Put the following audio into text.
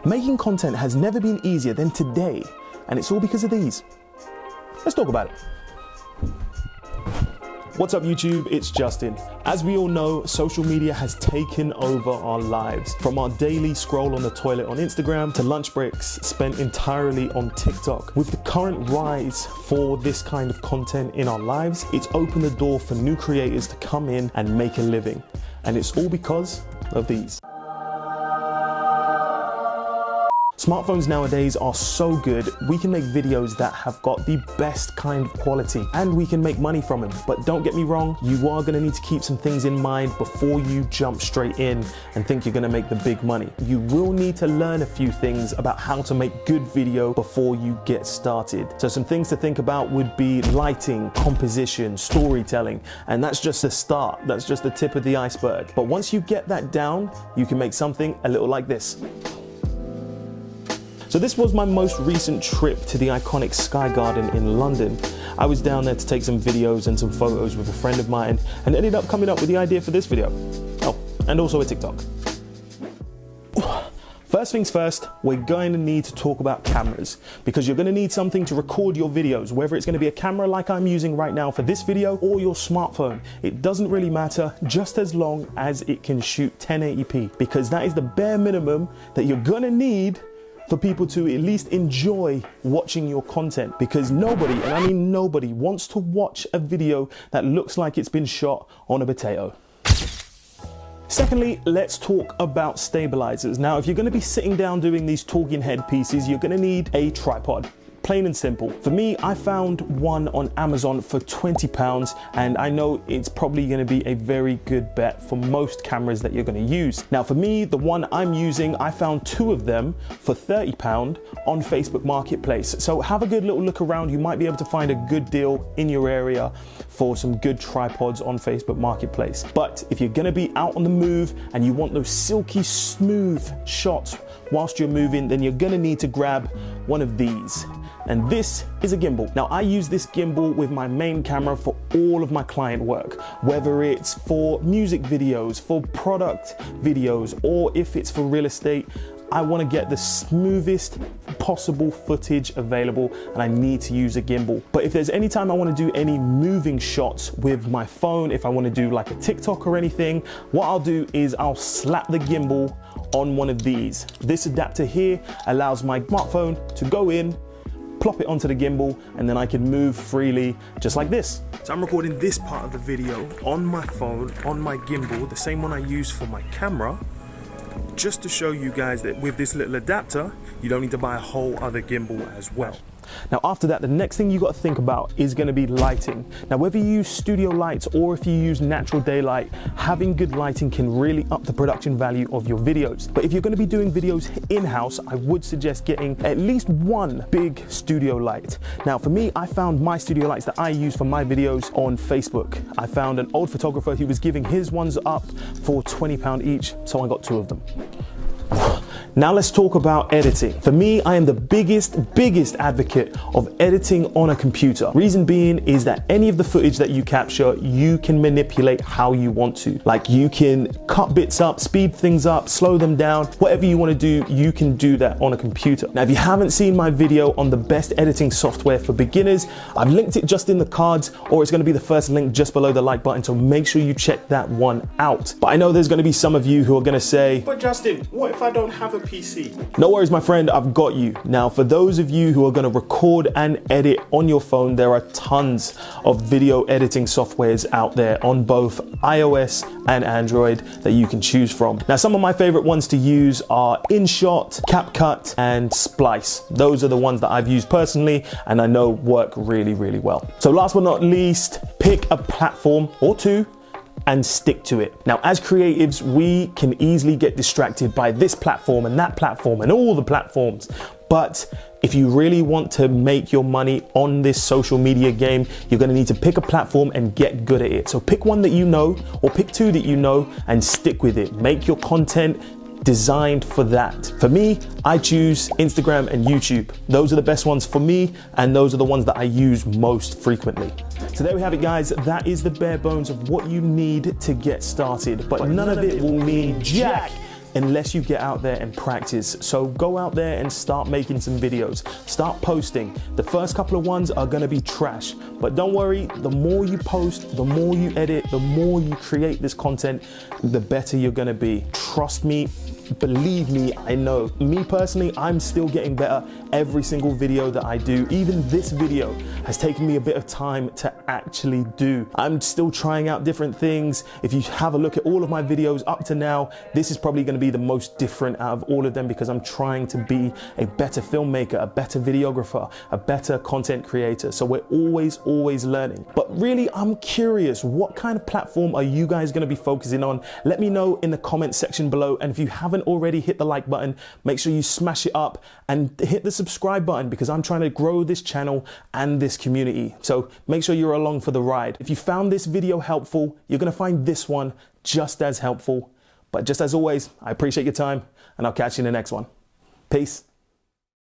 Making content has never been easier than today, and it's all because of these. Let's talk about it. What's up YouTube, it's Justin. As we all know, social media has taken over our lives. From our daily scroll on the toilet on Instagram to lunch breaks spent entirely on TikTok. With the current rise for this kind of content in our lives, it's opened the door for new creators to come in and make a living. And it's all because of these. Smartphones nowadays are so good, we can make videos that have got the best kind of quality and we can make money from them. But don't get me wrong, you are gonna need to keep some things in mind before you jump straight in and think you're gonna make the big money. You will need to learn a few things about how to make good video before you get started. So some things to think about would be lighting, composition, storytelling, and that's just the start. That's just the tip of the iceberg. But once you get that down, you can make something a little like this. So this was my most recent trip to the iconic Sky Garden in London. I was down there to take some videos and some photos with a friend of mine and ended up coming up with the idea for this video. Oh, and also a TikTok. First things first, we're going to need to talk about cameras because you're going to need something to record your videos, whether it's going to be a camera like I'm using right now for this video or your smartphone. It doesn't really matter, just as long as it can shoot 1080p, because that is the bare minimum that you're going to need for people to at least enjoy watching your content, because nobody, and I mean nobody, wants to watch a video that looks like it's been shot on a potato. Secondly, let's talk about stabilizers. Now, if you're going to be sitting down doing these talking head pieces, you're going to need a tripod. Plain and simple. For me, I found one on Amazon for £20, and I know it's probably going to be a very good bet for most cameras that you're going to use. Now for me, the one I'm using, I found two of them for £30 on Facebook Marketplace. So have a good little look around. You might be able to find a good deal in your area for some good tripods on Facebook Marketplace. But if you're going to be out on the move and you want those silky smooth shots whilst you're moving, then you're going to need to grab one of these. And this is a gimbal. Now I use this gimbal with my main camera for all of my client work, whether it's for music videos, for product videos, or if it's for real estate. I want to get the smoothest possible footage available and I need to use a gimbal. But if there's any time I want to do any moving shots with my phone, if I want to do like a TikTok or anything, what I'll do is I'll slap the gimbal on one of these. This adapter here allows my smartphone to go in, plop it onto the gimbal, and then I can move freely just like this. So I'm recording this part of the video on my phone, on my gimbal, the same one I use for my camera, just to show you guys that with this little adapter, you don't need to buy a whole other gimbal as well. Now after that, the next thing you got to think about is going to be lighting. Now whether you use studio lights or if you use natural daylight, having good lighting can really up the production value of your videos. But if you're going to be doing videos in-house, I would suggest getting at least one big studio light. Now for me, I found my studio lights that I use for my videos on Facebook. I found an old photographer who was giving his ones up for £20 each, so I got two of them. Now let's talk about editing. For me, I am the biggest advocate of editing on a computer. Reason being is that any of the footage that you capture, you can manipulate how you want to. Like you can cut bits up, speed things up, slow them down, whatever you want to do, you can do that on a computer. Now, if you haven't seen my video on the best editing software for beginners, I've linked it just in the cards, or it's going to be the first link just below the like button, so make sure you check that one out. But I know there's going to be some of you who are going to say, but Justin, what if I don't have a PC? No worries, my friend, I've got you. Now, for those of you who are going to record and edit on your phone, there are tons of video editing softwares out there on both iOS and Android that you can choose from. Now, some of my favorite ones to use are InShot, CapCut, and Splice. Those are the ones that I've used personally and I know work really, really well. So last but not least, pick a platform or two and stick to it. Now, as creatives, we can easily get distracted by this platform and that platform and all the platforms. But if you really want to make your money on this social media game, you're going to need to pick a platform and get good at it. So pick one that you know, or pick two that you know, and stick with it. Make your content designed for that. For me, I choose Instagram and YouTube. Those are the best ones for me, and those are the ones that I use most frequently. So there we have it, guys. That is the bare bones of what you need to get started, but none of it will mean jack unless you get out there and practice. So go out there and start making some videos, start posting. The first couple of ones are gonna be trash, but don't worry, the more you post, the more you edit, the more you create this content, the better you're gonna be. Trust me, believe me, I know. Me personally, I'm still getting better every single video that I do. Even this video has taken me a bit of time to actually do. I'm still trying out different things. If you have a look at all of my videos up to now, this is probably gonna be the most different out of all of them because I'm trying to be a better filmmaker, a better videographer, a better content creator. So we're always learning. But really, I'm curious, what kind of platform are you guys gonna be focusing on? Let me know in the comment section below. And if you haven't already hit the like button, make sure you smash it up and hit the subscribe button because I'm trying to grow this channel and this community. So make sure you're along for the ride. If you found this video helpful, you're gonna find this one just as helpful. But just as always, I appreciate your time and I'll catch you in the next one. Peace.